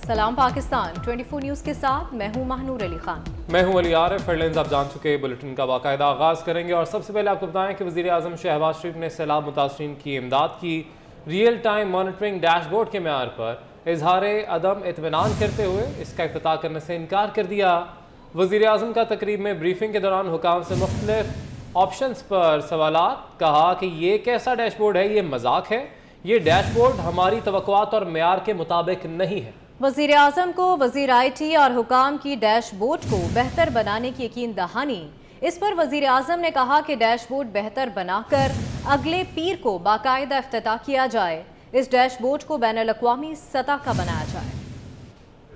سلام پاکستان 24 نیوز کے ساتھ میں ہوں مہنور علی خان۔ میں ہوں علی عارف۔ ہیڈلائنز آپ جان چکے، بلیٹن کا باقاعدہ آغاز کریں گے اور سب سے پہلے آپ کو بتائیں کہ وزیر اعظم شہباز شریف نے سیلاب متاثرین کی امداد کی real time monitoring dash board کے معیار پر اظہار عدم اطمینان کرتے ہوئے اس کا افتتاح کرنے سے انکار کر دیا۔ وزیر اعظم کا تقریب میں بریفنگ کے دوران حکام سے مختلف آپشنز پر سوالات، کہا کہ یہ کیسا ڈیش بورڈ ہے، یہ مذاق ہے، یہ ڈیش بورڈ ہماری توقعات اور معیار کے مطابق نہیں ہے۔ وزیر اعظم کو وزیر آئی ٹی اور حکام کی ڈیش بورڈ کو بہتر بنانے کی یقین دہانی۔ اس پر وزیر اعظم نے کہا کہ ڈیش بورڈ بہتر بنا کر اگلے پیر کو باقاعدہ افتتاح کیا جائے۔ اس ڈیش بورڈ کو بین الاقوامی سطح کا بنایا جائے۔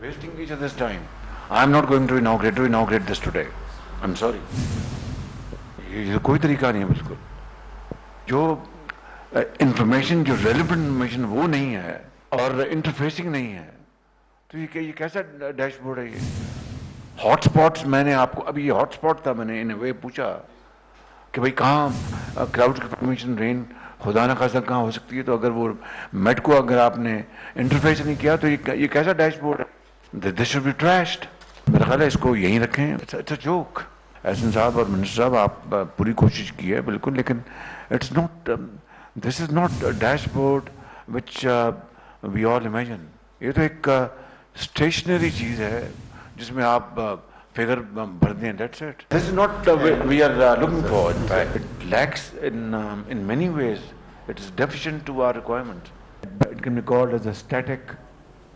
Wasting each other's time. I'm not going to inaugurate this today. I'm sorry. یہ کوئی طریقہ نہیں ہے بالکل۔ جو انفارمیشن، جو ریلیونٹ انفارمیشن وہ نہیں ہے اور انٹرفیسنگ نہیں ہے، تو یہ کیسا ڈیش بورڈ ہے؟ یہ ہاٹ سپاٹس، میں نے آپ کو ابھی یہ ہاٹ سپاٹ تھا، میں نے ان وے پوچھا کہ بھائی کہاں کلاؤڈ کی پرمیشن رین خدا نہ خاصہ کہاں ہو سکتی ہے، تو اگر وہ میٹ کو اگر آپ نے انٹرفیس نہیں کیا تو یہ کیسا ڈیش بورڈ ہے؟ This should be trashed. میرا خیال ہے اس کو یہیں رکھیں۔ It's a joke. احسن صاحب اور منسٹر صاحب، آپ پوری کوشش کی ہے بالکل، لیکن it's not, this is not dashboard which we all imagine. یہ تو ایک اسٹیشنری چیز ہے جس میں آپ فگر بھر دیں، that's it. This is not we are looking for. In fact it lacks in many ways, it is deficient to our requirement. It can be called as a static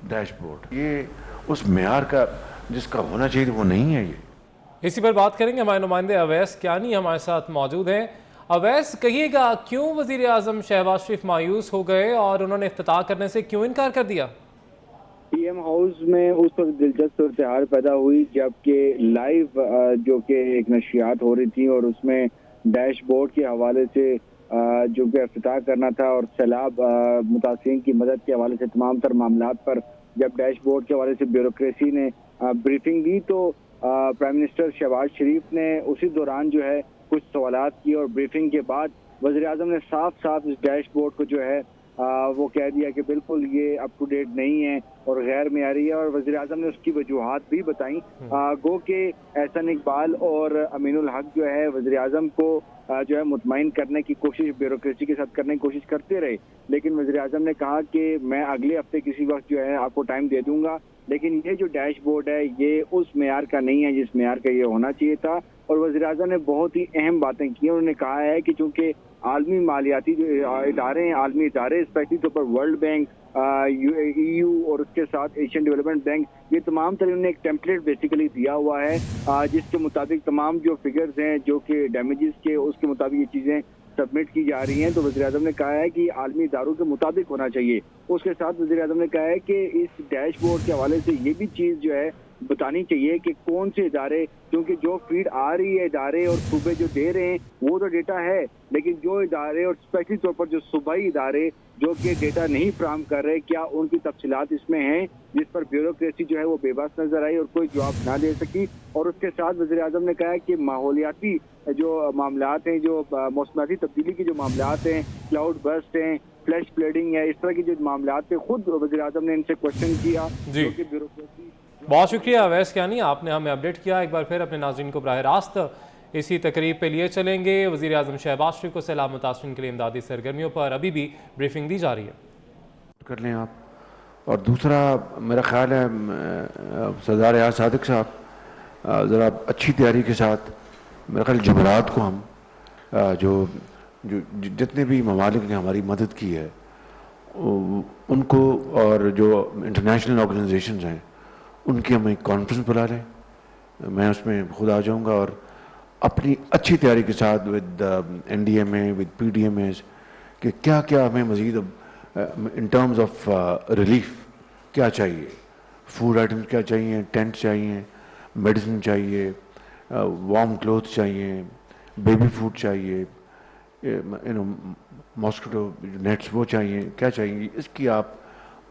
dashboard. یہ اس معیار کا جس کا ہونا چاہیے وہ نہیں ہے۔ یہ اسی پر بات کریں گے، ہمارے نمائندے اویس کیانی ہمارے ساتھ موجود ہیں۔ اویس، کہیے گا کیوں وزیر اعظم شہباز شریف مایوس ہو گئے اور انہوں نے افتتاح کرنے سے کیوں انکار کر دیا؟ پی ایم ہاؤس میں اس وقت دلچسپ صورتحال پیدا ہوئی جبکہ لائیو جو کہ ایک نشریات ہو رہی تھی اور اس میں ڈیش بورڈ کے حوالے سے جو کہ افتتاح کرنا تھا اور سیلاب متاثرین کی مدد کے حوالے سے تمام تر معاملات پر جب ڈیش بورڈ کے حوالے سے بیوروکریسی نے بریفنگ دی تو پرائم منسٹر شہباز شریف نے اسی دوران جو ہے کچھ سوالات کی اور بریفنگ کے بعد وزیر اعظم نے صاف اس ڈیش بورڈ کو جو ہے وہ کہہ دیا کہ بالکل یہ اپ ٹو ڈیٹ نہیں ہے اور غیر معیاری ہے، اور وزیر اعظم نے اس کی وجوہات بھی بتائیں۔ گو کہ احسن اقبال اور امین الحق جو ہے وزیر اعظم کو جو ہے مطمئن کرنے کی کوشش بیوروکریسی کے ساتھ کرنے کی کوشش کرتے رہے، لیکن وزیر اعظم نے کہا کہ میں اگلے ہفتے کسی وقت جو ہے آپ کو ٹائم دے دوں گا، لیکن یہ جو ڈیش بورڈ ہے یہ اس معیار کا نہیں ہے جس معیار کا یہ ہونا چاہیے تھا۔ اور وزیر اعظم نے بہت ہی اہم باتیں کی۔ انہوں نے کہا ہے کہ چونکہ عالمی مالیاتی جو ادارے ہیں، عالمی ادارے اسپیشلی طور پر ورلڈ بینک، EU اور اس کے ساتھ ایشین ڈیولپمنٹ بینک، یہ تمام تر انہوں نے ایک ٹیمپلیٹ بیسیکلی دیا ہوا ہے جس کے مطابق تمام جو فگرز ہیں جو کہ ڈیمیجز کے اس کے مطابق یہ چیزیں سبمٹ کی جا رہی ہیں۔ تو وزیر اعظم نے کہا ہے کہ عالمی اداروں کے مطابق ہونا چاہیے۔ اس کے ساتھ وزیر اعظم نے کہا ہے کہ اس ڈیش بورڈ کے حوالے سے یہ بھی چیز جو ہے بتانی چاہیے کہ کون سے ادارے، کیونکہ جو فیڈ آ رہی ہے ادارے اور صوبے جو دے رہے ہیں وہ تو ڈیٹا ہے، لیکن جو ادارے اور اسپیشلی طور پر جو صوبائی ادارے جو کہ ڈیٹا نہیں فراہم کر رہے، کیا ان کی تفصیلات اس میں ہیں، جس پر بیوروکریسی جو ہے وہ بے بس نظر آئی اور کوئی جواب نہ دے سکی۔ اور اس کے ساتھ وزیر اعظم نے کہا ہے کہ ماحولیاتی جو معاملات ہیں، جو موسمیاتی تبدیلی کے جو معاملات ہیں، کلاؤڈ برسٹ ہیں، فلیش فلڈنگ ہے، اس طرح کے جو معاملات پہ خود وزیر اعظم نے ان سے کوشچن کیا جو کہ بیوروکریسی۔ بہت شکریہ اویس کیانی، آپ نے ہمیں اپڈیٹ کیا۔ ایک بار پھر اپنے ناظرین کو براہ راست اسی تقریب پہ لیے چلیں گے۔ وزیر اعظم شہباز شریف کو سیلاب متاثرین کے لیے امدادی سرگرمیوں پر ابھی بھی بریفنگ دی جا رہی ہے۔ کر لیں آپ۔ اور دوسرا میرا خیال ہے سردار ریاض صادق صاحب ذرا اچھی تیاری کے ساتھ میرا خیال جمعرات کو ہم جو جتنے بھی ممالک نے ہماری مدد کی ہے ان کو، اور جو انٹرنیشنل آرگنائزیشنز ہیں ان کی ہم ایک کانفرنس بلا لیں، میں اس میں خود آ جاؤں گا، اور اپنی اچھی تیاری کے ساتھ ود NDMA ود PDMAs کہ کیا کیا ہمیں مزید ان ٹرمز آف ریلیف کیا چاہیے، فوڈ آئٹمس کیا چاہیے، ٹینٹ چاہیے، میڈیسن چاہیے، وارم کلوتھ چاہیے، بیبی فوڈ چاہیے، ماسکیٹو نیٹس وہ چاہیے، کیا چاہیے، اس کی آپ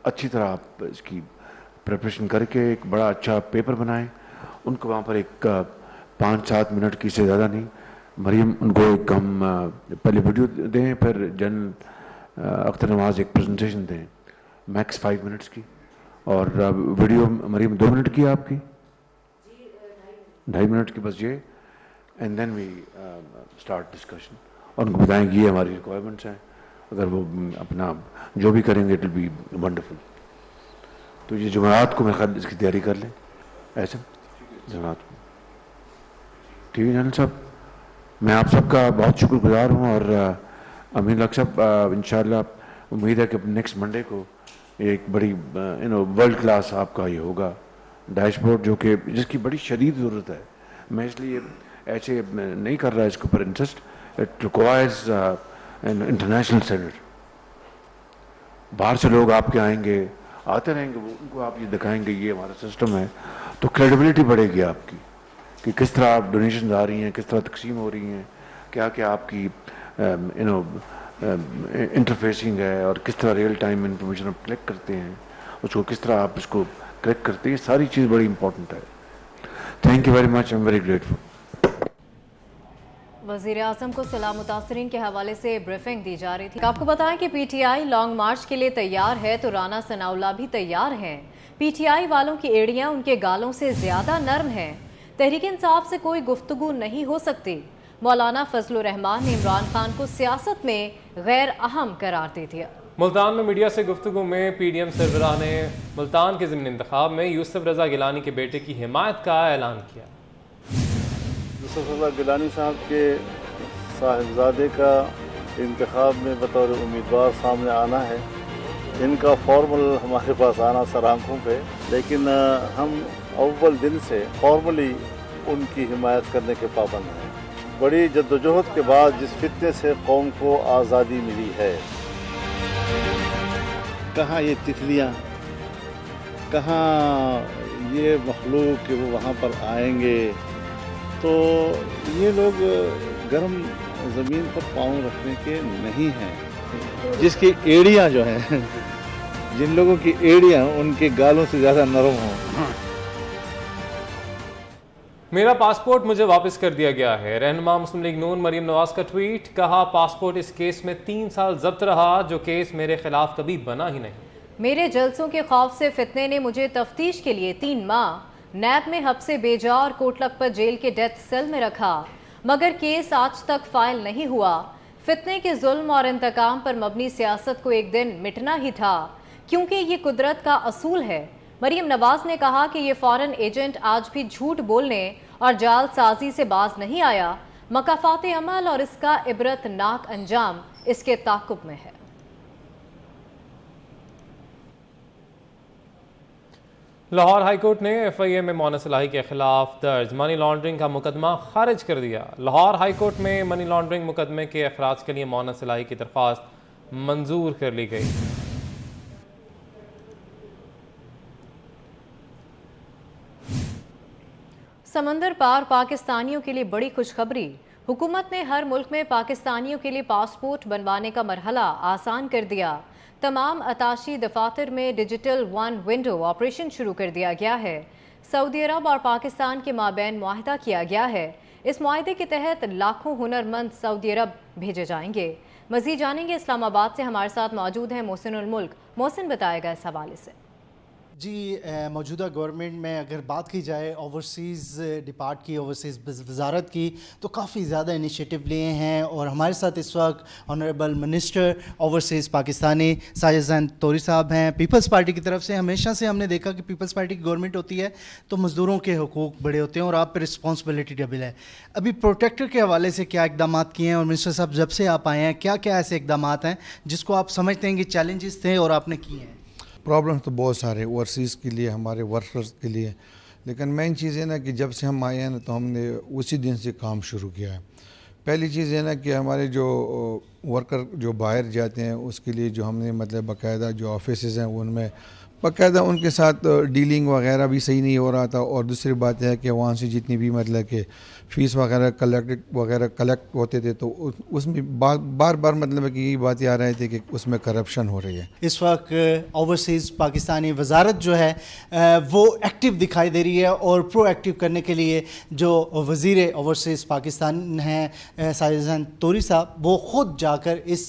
اچھی طرح آپ اس کی پریپریشن کر کے ایک بڑا اچھا پیپر بنائیں۔ ان کو وہاں پر ایک 5-7 منٹ کی سے زیادہ نہیں، مریم ان کو ایک ہم پہلے ویڈیو دیں، پھر جنرل اختر نواز ایک پریزنٹیشن دیں میکس 5 منٹس کی، اور ویڈیو مریم 2 منٹ کی ہے آپ کی؟ 2.5 منٹ کی بس یہ. And then we start discussion. اور ان کو بتائیں کہ یہ ہماری ریکوائرمنٹس ہیں, اگر وہ اپنا جو بھی کریں گے اٹ ول بی ونڈرفل. تو یہ جمعرات کو میرے خیال اس کی تیاری کر لیں. ایسے جمعرات کو ٹی وی چینل صاحب میں آپ سب کا بہت شکر گزار ہوں. اور امین لاکھ صاحب انشاءاللہ امید ہے کہ نیکسٹ منڈے کو ایک بڑی ورلڈ کلاس آپ کا یہ ہوگا ڈیش بورڈ, جو کہ جس کی بڑی شدید ضرورت ہے. میں اس لیے ایسے نہیں کر رہا اس کے اوپر interest. It requires an international standard. باہر سے لوگ آپ کے آئیں گے, آتے رہیں گے, وہ ان کو آپ یہ دکھائیں گے یہ ہمارا سسٹم ہے, تو کریڈیبلٹی بڑھے گی آپ کی کہ کس طرح آپ ڈونیشنز آ رہی ہیں, کس طرح تقسیم ہو رہی ہیں, کیا کیا آپ کی انٹرفیسنگ ہے, اور کس طرح ریئل ٹائم انفارمیشن آپ کلیکٹ کرتے ہیں, اس کو کس طرح آپ اس کو کلیکٹ کرتے ہیں. یہ ساری چیز بڑی امپورٹنٹ ہے. Thank you very much, I am very grateful. وزیر اعظم کو سیلاب متاثرین کے حوالے سے بریفنگ دی جا رہی تھی. آپ کو بتائیں کہ P T I long march کے لیے تیار ہے تو رانا ثناء اللہ بھی تیار ہیں. پی ٹی آئی والوں کی ایڑیاں ان کے گالوں سے زیادہ نرم ہیں. تحریک انصاف سے کوئی گفتگو نہیں ہو سکتی. مولانا فضل الرحمان نے عمران خان کو سیاست میں غیر اہم قرار دے دیا. ملتان میں میڈیا سے گفتگو میں پی ڈی ایم سربراہ نے ملتان کے ضمن انتخاب میں یوسف رضا گیلانی کے بیٹے کی حمایت کا اعلان کیا. یوسف رضا گیلانی صاحب کے صاحبزادے کا انتخاب میں بطور امیدوار سامنے آنا ہے. ان کا فارمل ہمارے پاس آنا سر آنکھوں پہ, لیکن ہم اول دن سے فارملی ان کی حمایت کرنے کے پابند ہیں. بڑی جدوجہد کے بعد جس فتنے سے قوم کو آزادی ملی ہے, کہاں یہ تتلیاں, کہاں یہ مخلوق کہ وہ وہاں پر آئیں گے, تو یہ لوگ گرم زمین پر پاؤں رکھنے کے نہیں ہیں. جس کی ایڑیاں جو ہیں, جن لوگوں کی ایڑیاں ان کے گالوں سے زیادہ نرم ہوں. میرا پاسپورٹ مجھے واپس کر دیا گیا ہے. رہنما مسلم لیگ نون مریم نواز کا ٹویٹ. کہا پاسپورٹ اس کیس میں 3 سال ضبط رہا جو کیس میرے خلاف کبھی بنا ہی نہیں. میرے جلسوں کے خوف سے فتنے نے مجھے تفتیش کے لیے 3 ماہ نیب میں حبس بیجا اور کوٹ لکھپت جیل کے ڈیتھ سیل میں رکھا, مگر کیس آج تک فائل نہیں ہوا. فتنے کے ظلم اور انتقام پر مبنی سیاست کو ایک دن مٹنا ہی تھا, کیونکہ یہ قدرت کا اصول ہے. مریم نواز نے کہا کہ یہ فارن ایجنٹ آج بھی جھوٹ بولنے اور جال سازی سے باز نہیں آیا. مکافات عمل اور اس کا عبرت ناک انجام اس کے تعاقب میں ہے. لاہور ہائی کورٹ نے ایف آئی اے میں مونا صلاحی کے خلاف درج منی لانڈرنگ کا مقدمہ خارج کر دیا. لاہور ہائی کورٹ میں منی لانڈرنگ مقدمے کے اخراج کے لیے مونا صلاحی کی درخواست منظور کر لی گئی. سمندر پار پاکستانیوں کے لیے بڑی خوشخبری. حکومت نے ہر ملک میں پاکستانیوں کے لیے پاسپورٹ بنوانے کا مرحلہ آسان کر دیا. تمام اتاشی دفاتر میں ڈیجیٹل 1 ونڈو آپریشن شروع کر دیا گیا ہے. سعودی عرب اور پاکستان کے مابین معاہدہ کیا گیا ہے. اس معاہدے کے تحت لاکھوں ہنرمند سعودی عرب بھیجے جائیں گے. مزید جانیں گے. اسلام آباد سے ہمارے ساتھ موجود ہیں محسن الملک. محسن بتائے گا اس حوالے سے. جی, موجودہ گورنمنٹ میں اگر بات کی جائے اوورسیز ڈپارٹ کی, اوورسیز وزارت کی, تو کافی زیادہ انیشیٹو لیے ہیں. اور ہمارے ساتھ اس وقت honourable minister overseas Pakistani Sajid Hussain Turi Sahib ہیں. پیپلز پارٹی کی طرف سے ہمیشہ سے ہم نے دیکھا کہ پیپلز پارٹی کی گورنمنٹ ہوتی ہے تو مزدوروں کے حقوق بڑے ہوتے ہیں اور آپ پہ رسپانسبلٹی ڈبل ہے. ابھی پروٹیکٹر کے حوالے سے کیا اقدامات کیے ہیں, اور منسٹر صاحب جب سے آپ آئے ہیں کیا کیا ایسے اقدامات ہیں جس کو آپ سمجھتے ہیں کہ چیلنجز تھے اور آپ نے کیے ہیں؟ پرابلم تو بہت سارے اوورسیز کے لیے, ہمارے ورکرز کے لیے, لیکن مین چیز ہے نا کہ جب سے ہم آئے ہیں نا تو ہم نے اسی دن سے کام شروع کیا ہے. پہلی چیز ہے نا کہ ہمارے جو ورکر جو باہر جاتے ہیں اس کے لیے جو ہم نے مطلب باقاعدہ جو آفیسز ہیں ان میں باقاعدہ ان کے ساتھ ڈیلنگ وغیرہ بھی صحیح نہیں ہو رہا تھا. اور دوسری بات ہے کہ وہاں سے جتنی بھی مطلب کہ فیس وغیرہ کلیکٹ ہوتے تھے تو اس میں بار بار مطلب کہ یہی باتیں آ رہے تھے کہ اس میں کرپشن ہو رہی ہے. اس وقت اوورسیز پاکستانی وزارت جو ہے وہ ایکٹیو دکھائی دے رہی ہے, اور پرو ایکٹیو کرنے کے لیے جو وزیر اوورسیز پاکستان ہیں ساجد حسین توری صاحب, وہ خود جا کر اس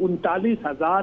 39,000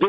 2